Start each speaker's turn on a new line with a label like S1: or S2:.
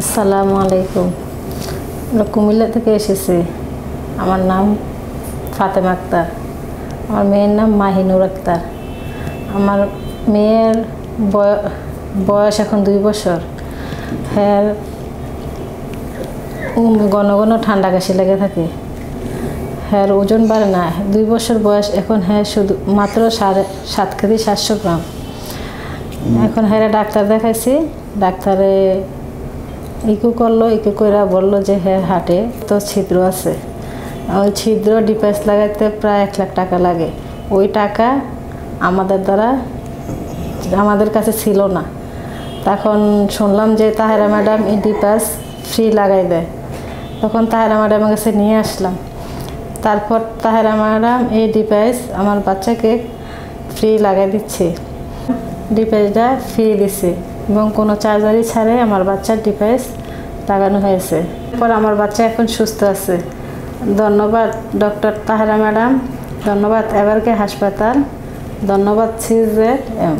S1: আসসালামু আলাইকুম। আমরা কুমিল্লা থেকে এসেছি। আমার নাম ফাতেমা আক্তার, আমার মেয়ের নাম মাহিনুর আক্তার। আমার মেয়ের বয়স এখন 2 বছর। হ্যাঁ, ঘন ঘন ঠান্ডা কাশি লেগে থাকে। হ্যাঁ, ওজন বাড়ে না। 2 বছর বয়স এখন। হ্যাঁ, শুধু মাত্র 7.5 কেজি 700 গ্রাম। এখন হ্যাঁ ডাক্তার দেখাইছি। ডাক্তারে ইকো করলো, ইকো করে বললো যে হ্যাঁ হার্টে তো ছিদ্র আছে। ওই ছিদ্র ডিভাইস লাগাইতে প্রায় 1 লাখ টাকা লাগে। ওই টাকা আমাদের কাছে ছিল না। তখন শুনলাম যে তাহেরা ম্যাডাম এই ডিভাইস ফ্রি লাগাই দেয়। তখন তাহেরা ম্যাডামের কাছে নিয়ে আসলাম। তারপর তাহেরা ম্যাডাম এই ডিভাইস আমার বাচ্চাকে ফ্রি লাগাই দিচ্ছে। ডিভাইসটা ফ্রি দিছে এবং কোনো চার্জারই ছাড়াই আমার বাচ্চার ডিভাইস লাগানো হয়েছে। এরপর আমার বাচ্চা এখন সুস্থ আছে। ধন্যবাদ ডক্টর তাহেরা ম্যাডাম, ধন্যবাদ এবারকে হাসপাতাল, ধন্যবাদ CZM।